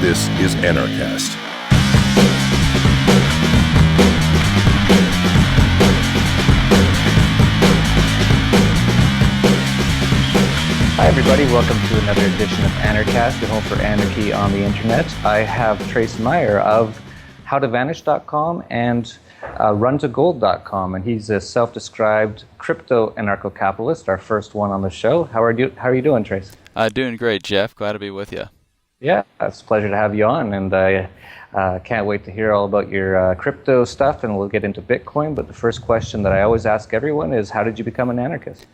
This is Anarchast. Hi everybody, welcome to another edition of Anarchast, your home for anarchy on the internet. I have Trace Meyer of howtovanish.com and runtogold.com, and he's a self-described crypto-anarcho-capitalist, our first one on the show. How are you doing, Trace? Doing great, Jeff. Glad to be with you. Yeah, it's a pleasure to have you on, and I can't wait to hear all about your crypto stuff, and we'll get into Bitcoin. But the first question that I always ask everyone is, how did you become an anarchist?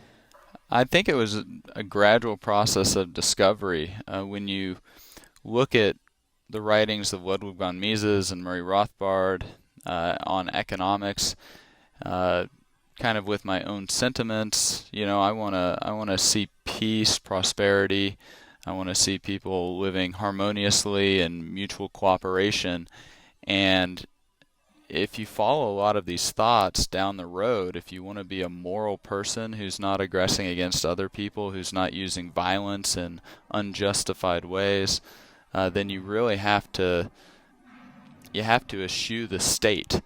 I think it was a gradual process of discovery. When you look at the writings of Ludwig von Mises and Murray Rothbard on economics, kind of with my own sentiments, I wanna see peace, prosperity. I want to see people living harmoniously and mutual cooperation. And if you follow a lot of these thoughts down the road, if you want to be a moral person who's not aggressing against other people, who's not using violence in unjustified ways, then you really have to eschew the state.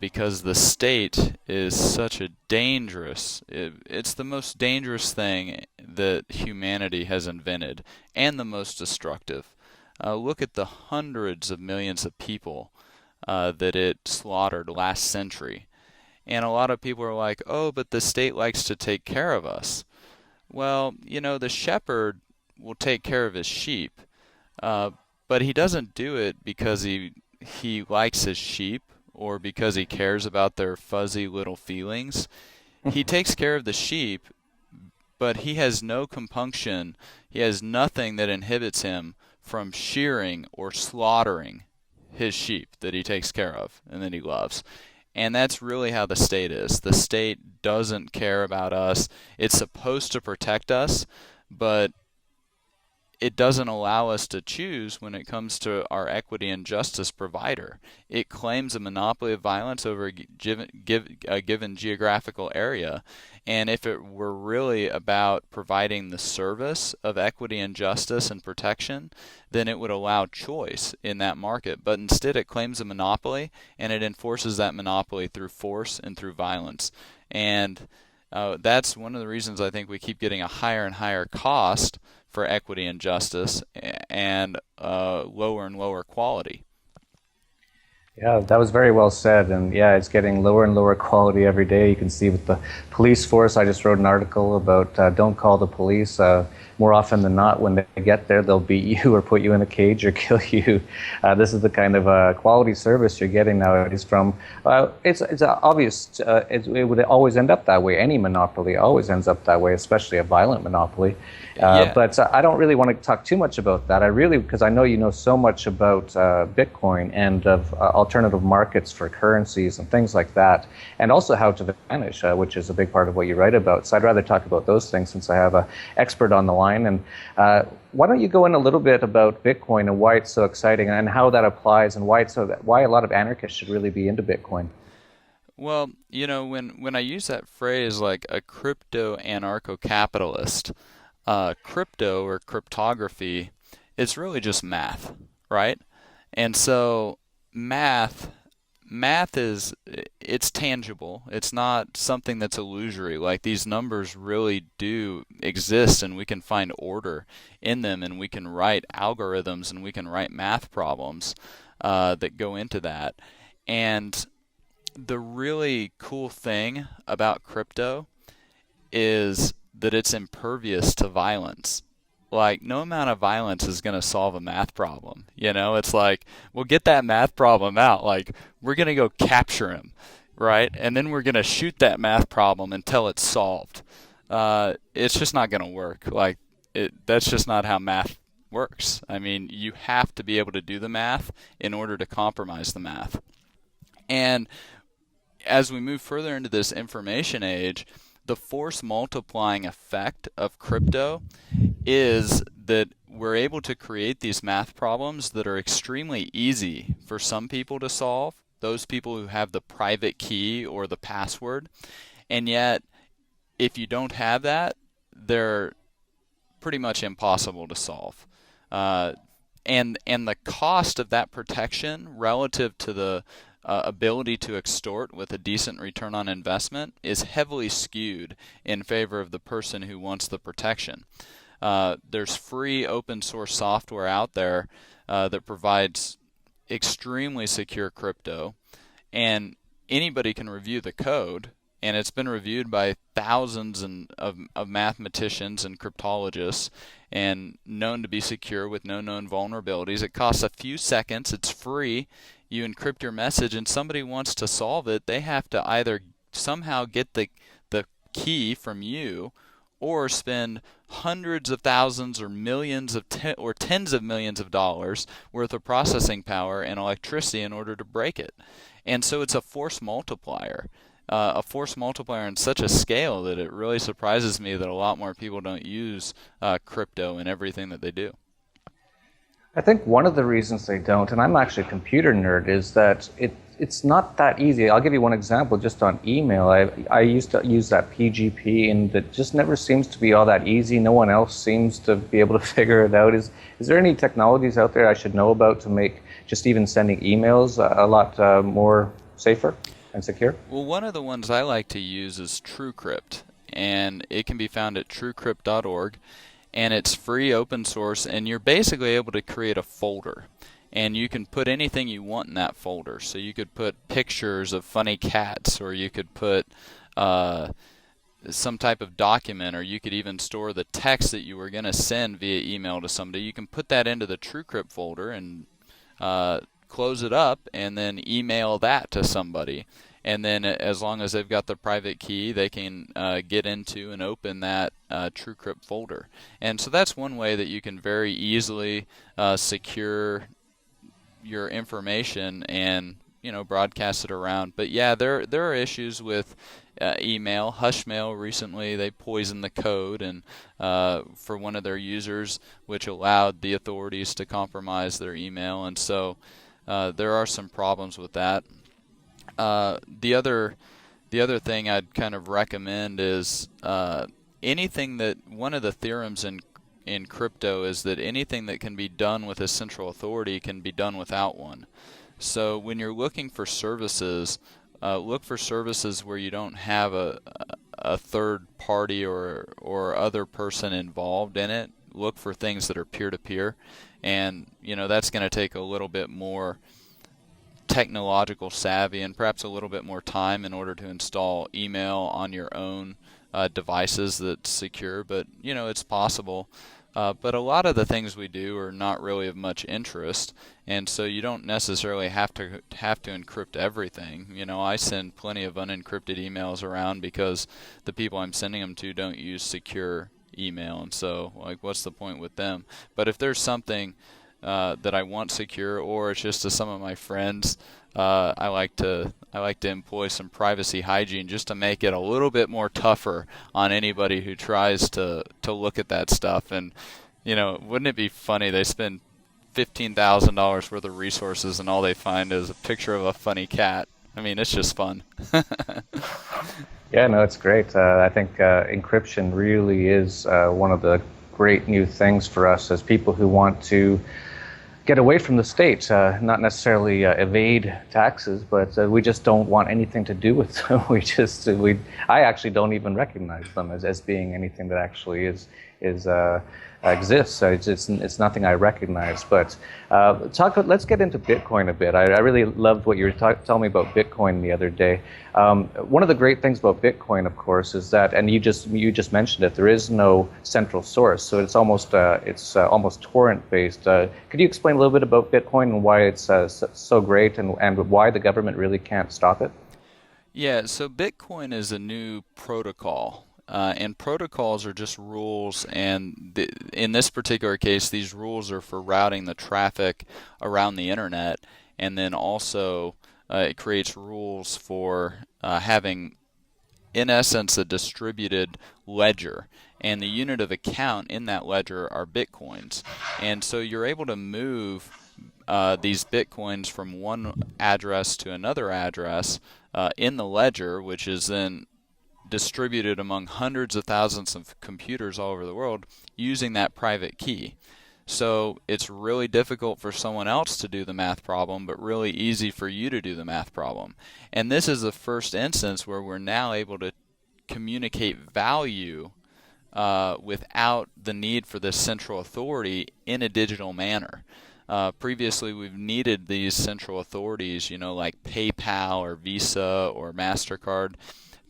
Because the state is such a it's the most dangerous thing that humanity has invented, and the most destructive. Look at the hundreds of millions of people that it slaughtered last century. And a lot of people are like, oh, but the state likes to take care of us. Well, the shepherd will take care of his sheep, but he doesn't do it because he likes his sheep, or because he cares about their fuzzy little feelings. He takes care of the sheep, but he has no compunction. He has nothing that inhibits him from shearing or slaughtering his sheep that he takes care of and that he loves. And that's really how the state is. The state doesn't care about us. It's supposed to protect us, but it doesn't allow us to choose when it comes to our equity and justice provider. It claims a monopoly of violence over a given geographical area. And if it were really about providing the service of equity and justice and protection, then it would allow choice in that market. But instead it claims a monopoly, and it enforces that monopoly through force and through violence. And that's one of the reasons I think we keep getting a higher and higher cost for equity and justice, and lower and lower quality. Yeah, that was very well said, and yeah, it's getting lower and lower quality every day. You can see with the police force, I just wrote an article about don't call the police. More often than not, when they get there, they'll beat you or put you in a cage or kill you. This is the kind of quality service you're getting nowadays from, it's obvious, it would always end up that way. Any monopoly always ends up that way, especially a violent monopoly. Yeah. But I don't really want to talk too much about that. Because I know you know so much about Bitcoin and of alternative markets for currencies and things like that, and also how to vanish, which is a big part of what you write about. So I'd rather talk about those things since I have an expert on the line. And why don't you go in a little bit about Bitcoin and why it's so exciting and how that applies, and why a lot of anarchists should really be into Bitcoin? Well, when I use that phrase like a crypto-anarcho-capitalist, crypto or cryptography, it's really just math, right? And so math it's tangible. It's not something that's illusory. Like, these numbers really do exist, and we can find order in them, and we can write algorithms, and we can write math problems that go into that. And the really cool thing about crypto is that it's impervious to violence. Like, no amount of violence is going to solve a math problem. It's like, we'll get that math problem out. Like, we're going to go capture him, right? And then we're going to shoot that math problem until it's solved. It's just not going to work. Like, that's just not how math works. I mean, you have to be able to do the math in order to compromise the math. And as we move further into this information age, the force multiplying effect of crypto is that we're able to create these math problems that are extremely easy for some people to solve, those people who have the private key or the password. And yet, if you don't have that, they're pretty much impossible to solve. and the cost of that protection relative to the ability to extort with a decent return on investment is heavily skewed in favor of the person who wants the protection. There's free open source software out there that provides extremely secure crypto, and anybody can review the code, and it's been reviewed by thousands of mathematicians and cryptologists and known to be secure with no known vulnerabilities. It costs a few seconds, it's free. You encrypt your message, and somebody wants to solve it, they have to either somehow get the key from you or spend hundreds of thousands or millions of or tens of millions of dollars worth of processing power and electricity in order to break it. And so it's a force multiplier. A force multiplier on such a scale that it really surprises me that a lot more people don't use crypto in everything that they do. I think one of the reasons they don't, and I'm actually a computer nerd, is that it's not that easy. I'll give you one example just on email. I used to use that PGP, and it just never seems to be all that easy. No one else seems to be able to figure it out. Is there any technologies out there I should know about to make just even sending emails a lot more safer and secure? Well, one of the ones I like to use is TrueCrypt, and it can be found at truecrypt.org. And it's free, open source, and you're basically able to create a folder. And you can put anything you want in that folder. So you could put pictures of funny cats, or you could put some type of document, or you could even store the text that you were going to send via email to somebody. You can put that into the TrueCrypt folder and close it up and then email that to somebody. And then as long as they've got the private key, they can get into and open that TrueCrypt folder. And so that's one way that you can very easily secure your information and broadcast it around. But yeah, there are issues with email. Hushmail recently, they poisoned the code and for one of their users, which allowed the authorities to compromise their email. And so there are some problems with that. The other thing I'd kind of recommend is anything that one of the theorems in crypto is that anything that can be done with a central authority can be done without one. So when you're looking for services, look for services where you don't have a third party or other person involved in it. Look for things that are peer-to-peer, and that's going to take a little bit more technological savvy and perhaps a little bit more time in order to install email on your own devices that's secure, but it's possible. But a lot of the things we do are not really of much interest, and so you don't necessarily have to encrypt everything. I send plenty of unencrypted emails around because the people I'm sending them to don't use secure email, and so what's the point with them? But if there's something that I want secure, or it's just to some of my friends, I like to employ some privacy hygiene just to make it a little bit more tougher on anybody who tries to look at that stuff. And wouldn't it be funny? They spend $15,000 worth of resources, and all they find is a picture of a funny cat. I mean, it's just fun. Yeah, no, it's great. I think encryption really is one of the great new things for us as people who want to get away from the state, not necessarily evade taxes, but we just don't want anything to do with them. I actually don't even recognize them as being anything that actually exists. It's nothing I recognize. But let's get into Bitcoin a bit. I really loved what you were telling me about Bitcoin the other day. One of the great things about Bitcoin, of course, is that, and you just mentioned it, there is no central source, so it's almost torrent based. Could you explain a little bit about Bitcoin and why it's so great, and why the government really can't stop it? Yeah, so Bitcoin is a new protocol. And protocols are just rules, and in this particular case, these rules are for routing the traffic around the internet, and then also it creates rules for having, in essence, a distributed ledger, and the unit of account in that ledger are bitcoins. And so you're able to move these bitcoins from one address to another address in the ledger, which is then distributed among hundreds of thousands of computers all over the world using that private key. So it's really difficult for someone else to do the math problem, but really easy for you to do the math problem. And this is the first instance where we're now able to communicate value without the need for this central authority in a digital manner. Previously, we've needed these central authorities, like PayPal or Visa or MasterCard,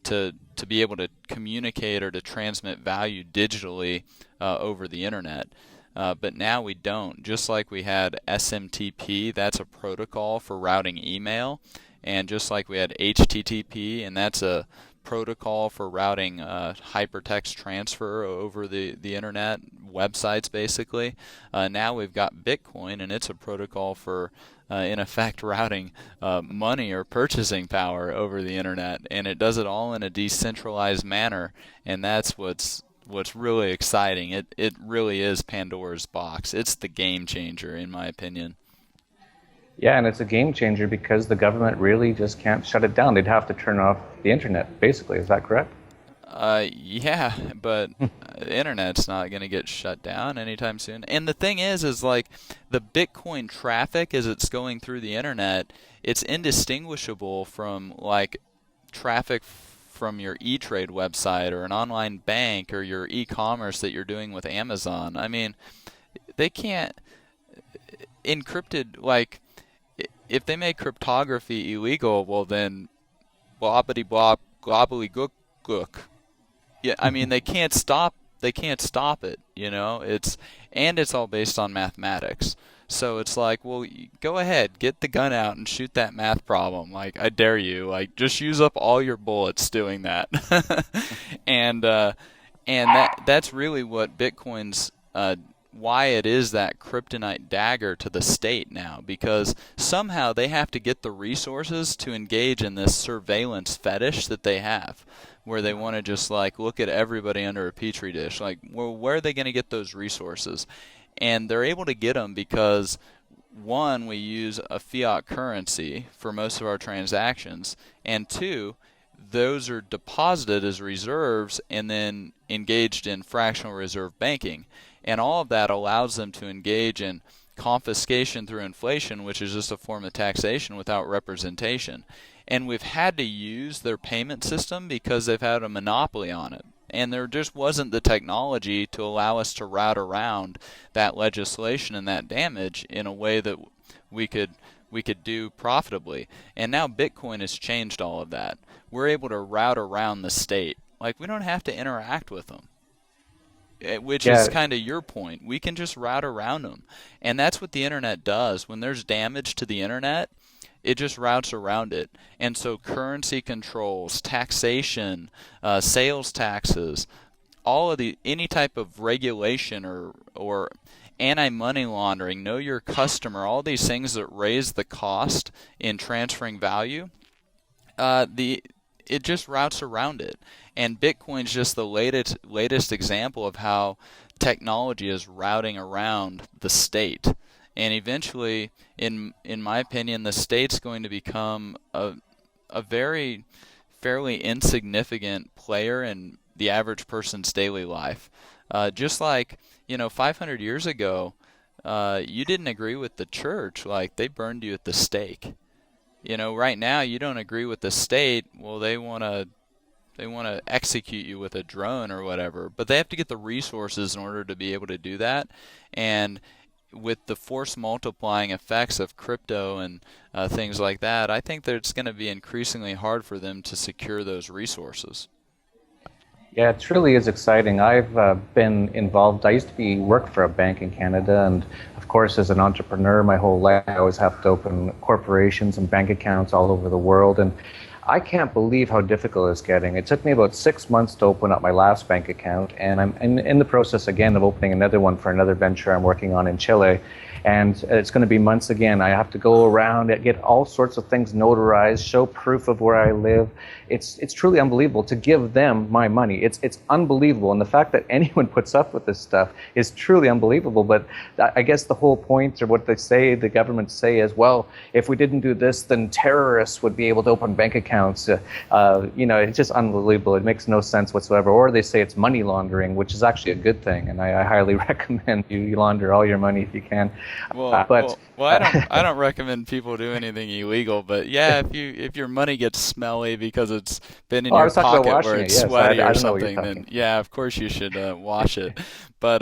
to be able to communicate or to transmit value digitally over the internet. But now we don't. Just like we had SMTP, that's a protocol for routing email, and just like we had HTTP, and that's a protocol for routing hypertext transfer over the internet, websites basically. Now we've got Bitcoin, and it's a protocol for in effect routing money or purchasing power over the internet, and it does it all in a decentralized manner, and that's what's really exciting. It really is Pandora's box. It's the game changer, in my opinion. Yeah, and it's a game changer because the government really just can't shut it down. They'd have to turn off the internet, basically. Is that correct? Yeah, but the internet's not going to get shut down anytime soon. And the thing is like the Bitcoin traffic as it's going through the internet, it's indistinguishable from like traffic from your E-Trade website or an online bank or your e-commerce that you're doing with Amazon. I mean, they can't encrypted, like if they make cryptography illegal, well then blobbity blob globbly gook gook. Yeah, I mean they can't stop it, it's all based on mathematics. So it's like, well, go ahead, get the gun out and shoot that math problem. Like, I dare you. Like, just use up all your bullets doing that. and that's really what Bitcoin's why it is that kryptonite dagger to the state now, because somehow they have to get the resources to engage in this surveillance fetish that they have, where they want to just like look at everybody under a petri dish. Like, well, where are they going to get those resources? And they're able to get them because, one, we use a fiat currency for most of our transactions, and two, those are deposited as reserves and then engaged in fractional reserve banking. And all of that allows them to engage in confiscation through inflation, which is just a form of taxation without representation. And we've had to use their payment system because they've had a monopoly on it. And there just wasn't the technology to allow us to route around that legislation and that damage in a way that we could do profitably. And now Bitcoin has changed all of that. We're able to route around the state. Like, we don't have to interact with them, which is kind of your point. We can just route around them. And that's what the internet does. When there's damage to the internet, it just routes around it. And so currency controls, taxation, sales taxes, all of any type of regulation or anti-money laundering, know your customer, all these things that raise the cost in transferring value, it just routes around it. And Bitcoin's just the latest example of how technology is routing around the state. And eventually, in my opinion, the state's going to become a very fairly insignificant player in the average person's daily life. Just like, 500 years ago, you didn't agree with the church, like they burned you at the stake. Right now you don't agree with the state, well, they want to execute you with a drone or whatever, but they have to get the resources in order to be able to do that. And with the force multiplying effects of crypto and things like that, I think that it's going to be increasingly hard for them to secure those resources. Yeah, it truly is exciting. I've been involved. I used to work for a bank in Canada, and of course, as an entrepreneur, my whole life I always have to open corporations and bank accounts all over the world, and I can't believe how difficult it's getting. It took me about 6 months to open up my last bank account, and I'm in the process again of opening another one for another venture I'm working on in Chile. and it's going to be months again. I have to go around and get all sorts of things notarized, show proof of where I live. It's truly unbelievable to give them my money. It's unbelievable, and the fact that anyone puts up with this stuff is truly unbelievable. But I guess the whole point, or what they say, the government say, is, well, if we didn't do this, then terrorists would be able to open bank accounts. It's just unbelievable. It makes no sense whatsoever. Or they say it's money laundering, which is actually a good thing, and I highly recommend you launder all your money if you can. I don't recommend people do anything illegal, but yeah, if your money gets smelly because it's been in your pocket where it's sweaty or something, then yeah, of course you should wash it. But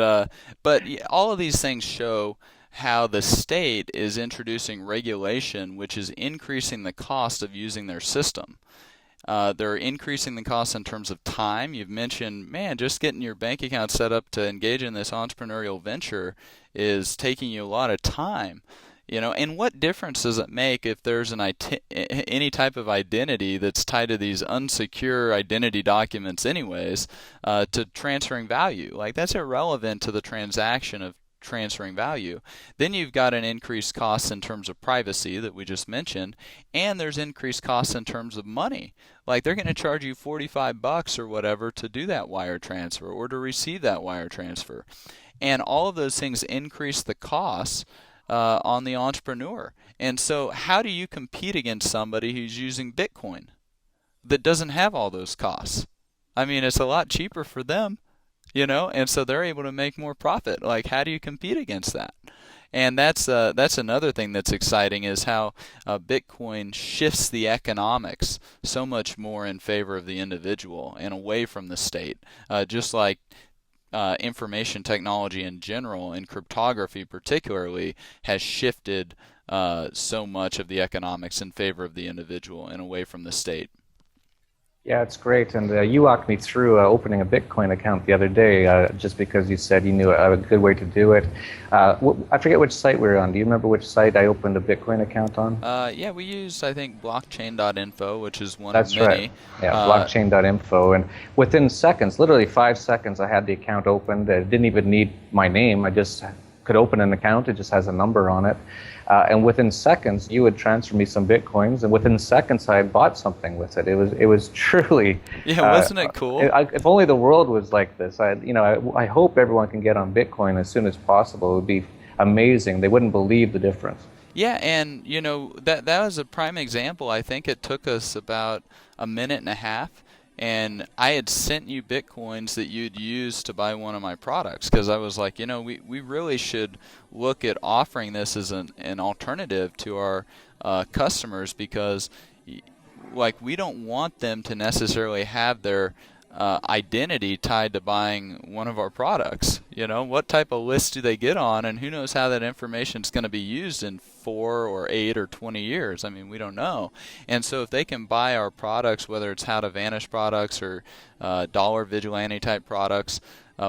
all of these things show how the state is introducing regulation, which is increasing the cost of using their system. They're increasing the cost in terms of time. You've mentioned, man, just getting your bank account set up to engage in this entrepreneurial venture is taking you a lot of time. And what difference does it make if there's any type of identity that's tied to these unsecure identity documents anyways, to transferring value? Like, that's irrelevant to the transaction of transferring value. Then you've got an increased cost in terms of privacy that we just mentioned, and there's increased costs in terms of money. Like, they're going to charge you $45 or whatever to do that wire transfer or to receive that wire transfer. And all of those things increase the costs on the entrepreneur. And so how do you compete against somebody who's using Bitcoin that doesn't have all those costs? I mean, it's a lot cheaper for them, and so they're able to make more profit. Like, how do you compete against that? And that's another thing that's exciting, is how Bitcoin shifts the economics so much more in favor of the individual and away from the state, just like information technology in general, and cryptography particularly, has shifted so much of the economics in favor of the individual and away from the state. Yeah, it's great. And you walked me through opening a Bitcoin account the other day, just because you said you knew a good way to do it. I forget which site we were on. Do you remember which site I opened a Bitcoin account on? Yeah, we used, I think, blockchain.info, which is one That's of many. Right. Yeah, blockchain.info. And within seconds, literally 5 seconds, I had the account opened. It didn't even need my name. I just could open an account. It just has a number on it. And within seconds, you would transfer me some Bitcoins, and within seconds, I had bought something with it. It was truly... Yeah, wasn't it cool? If only the world was like this. I hope everyone can get on Bitcoin as soon as possible. It would be amazing. They wouldn't believe the difference. Yeah, and that was a prime example. I think it took us about a minute and a half. And I had sent you Bitcoins that you'd use to buy one of my products, because I was like, we really should look at offering this as an alternative to our customers, because we don't want them to necessarily have their identity tied to buying one of our products. What type of list do they get on, and who knows how that information is going to be used in 4 or 8 or 20 years. I mean, we don't know. And so if they can buy our products, whether it's How to Vanish products or Dollar Vigilante type products,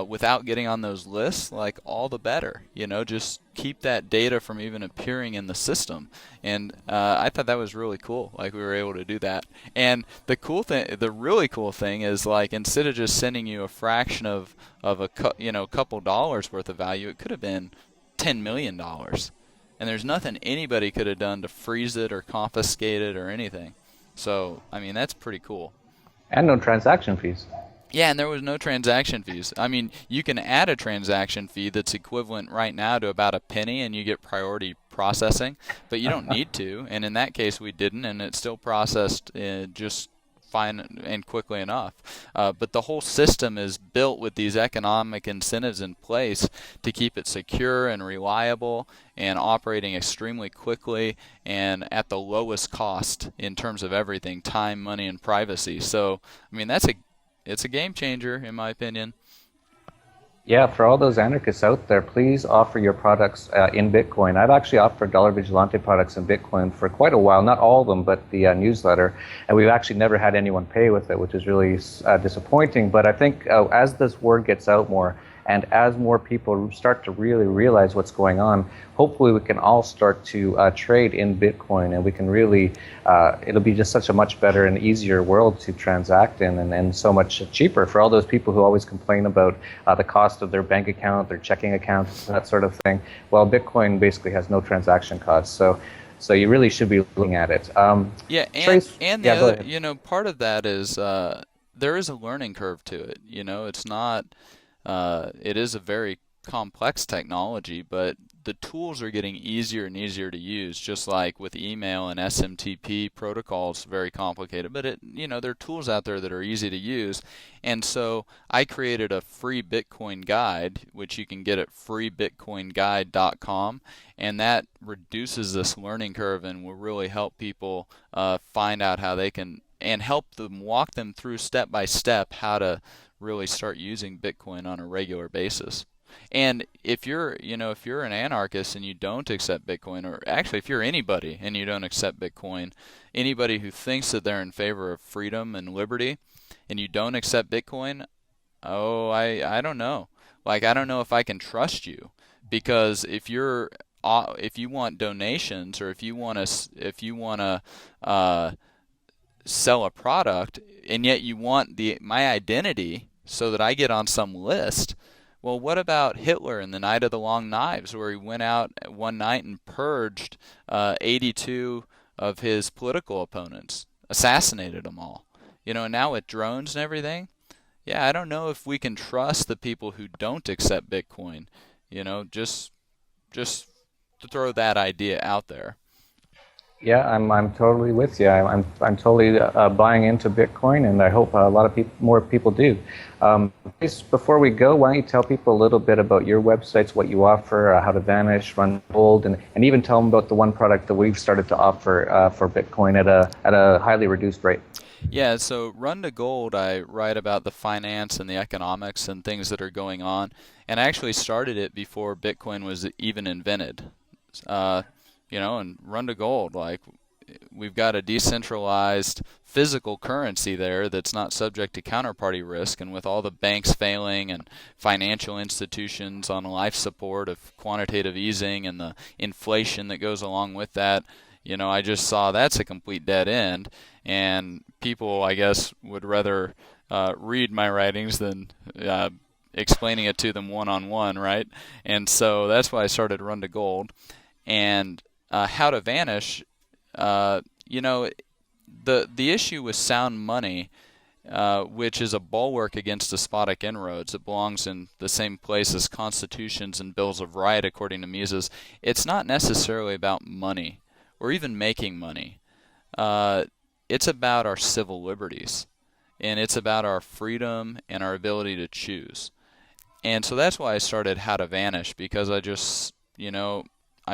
without getting on those lists, all the better. Just keep that data from even appearing in the system. And I thought that was really cool. We were able to do that. And the really cool thing is, instead of just sending you a fraction of a couple dollars worth of value, it could have been $10 million. And there's nothing anybody could have done to freeze it or confiscate it or anything. So, I mean, that's pretty cool. And no transaction fees. Yeah, and there was no transaction fees. I mean, you can add a transaction fee that's equivalent right now to about a penny, and you get priority processing, but you don't need to. And in that case, we didn't, and it still processed just fine and quickly enough. But the whole system is built with these economic incentives in place to keep it secure and reliable and operating extremely quickly and at the lowest cost in terms of everything: time, money, and privacy. So, I mean, it's a game changer, in my opinion. Yeah, for all those anarchists out there, please offer your products in Bitcoin. I've actually offered Dollar Vigilante products in Bitcoin for quite a while. Not all of them, but the newsletter. And we've actually never had anyone pay with it, which is really disappointing. But I think as this word gets out more, And as more people start to really realize what's going on, hopefully we can all start to trade in Bitcoin, and we can really, it'll be just such a much better and easier world to transact in, and so much cheaper for all those people who always complain about the cost of their bank account, their checking account, that sort of thing. Well, Bitcoin basically has no transaction costs. So you really should be looking at it. Yeah, Trace, and the yeah, go other, ahead. part of that is there is a learning curve to it. It's not it is a very complex technology, but the tools are getting easier and easier to use, just like with email and SMTP protocols, very complicated, but there are tools out there that are easy to use. And so I created a free Bitcoin guide, which you can get at freebitcoinguide.com, and that reduces this learning curve and will really help people find out how they can, and help them walk them through step by step how to really start using Bitcoin on a regular basis. And if you're an anarchist and you don't accept Bitcoin, or actually if you're anybody and you don't accept Bitcoin, anybody who thinks that they're in favor of freedom and liberty and you don't accept Bitcoin, oh, I don't know. Like, I don't know if I can trust you, because if you want donations, or if you want to sell a product, and yet you want my identity so that I get on some list. Well, what about Hitler in the Night of the Long Knives, where he went out one night and purged 82 of his political opponents, assassinated them all? And now with drones and everything, yeah, I don't know if we can trust the people who don't accept Bitcoin. Just to throw that idea out there. Yeah, I'm totally with you. I'm totally buying into Bitcoin, and I hope a lot of more people do. Just before we go, why don't you tell people a little bit about your websites, what you offer, how to vanish, run gold, and even tell them about the one product that we've started to offer for Bitcoin at a highly reduced rate. Yeah, so Run to Gold, I write about the finance and the economics and things that are going on, and I actually started it before Bitcoin was even invented. Uh, and Run to Gold, like, we've got a decentralized physical currency there that's not subject to counterparty risk, and with all the banks failing and financial institutions on life support of quantitative easing and the inflation that goes along with that, I just saw that's a complete dead end, and people, I guess, would rather read my writings than explaining it to them one-on-one, right? And so that's why I started Run to Gold. And How to Vanish, the issue with sound money, which is a bulwark against despotic inroads, it belongs in the same place as constitutions and bills of right, according to Mises. It's not necessarily about money or even making money. It's about our civil liberties, and it's about our freedom and our ability to choose. And so that's why I started How to Vanish, because I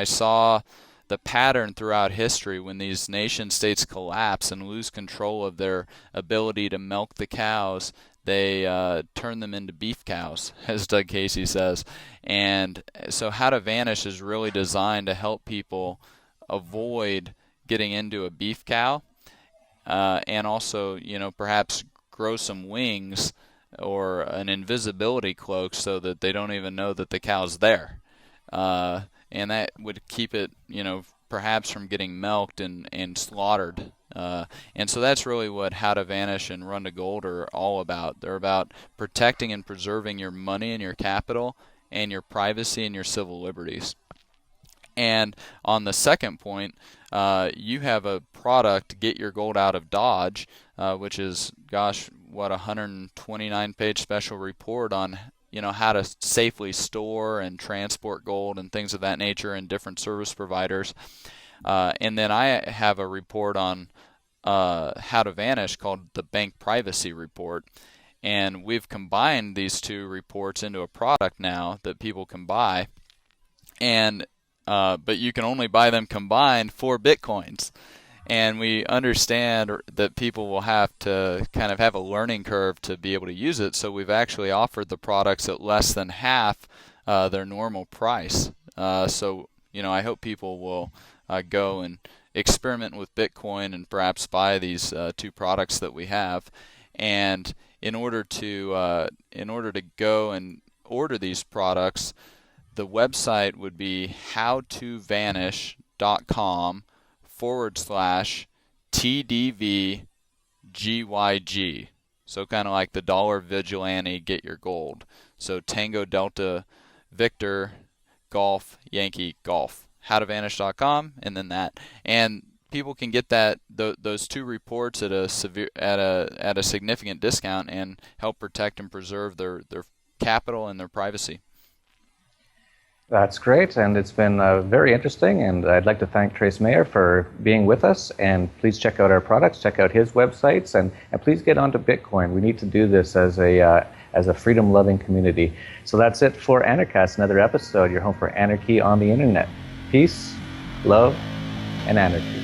saw the pattern throughout history. When these nation states collapse and lose control of their ability to milk the cows, they turn them into beef cows, as Doug Casey says. And so How to Vanish is really designed to help people avoid getting into a beef cow, and also, perhaps grow some wings or an invisibility cloak so that they don't even know that the cow's there. And that would keep it, perhaps from getting milked and slaughtered. And so that's really what How to Vanish and Run to Gold are all about. They're about protecting and preserving your money and your capital and your privacy and your civil liberties. And on the second point, you have a product, Get Your Gold Out of Dodge, which is, gosh, what, 129-page special report on how to safely store and transport gold and things of that nature in different service providers. And then I have a report on How to Vanish called the Bank Privacy Report. And we've combined these two reports into a product now that people can buy. And but you can only buy them combined for Bitcoins. And we understand that people will have to kind of have a learning curve to be able to use it, so we've actually offered the products at less than half their normal price. So I hope people will go and experiment with Bitcoin and perhaps buy these two products that we have. And in order to go and order these products, the website would be howtovanish.com/TDVGYG. So kind of like the dollar vigilante, get your gold. So Tango Delta Victor Golf Yankee Golf. Howtovanish.com, and then that. And people can get those two reports at a significant discount and help protect and preserve their capital and their privacy. That's great, and it's been very interesting, and I'd like to thank Trace Mayer for being with us, and please check out our products, check out his websites, and please get onto Bitcoin. We need to do this as a freedom-loving community. So that's it for Anarchast, another episode, your home for anarchy on the internet. Peace, love, and anarchy.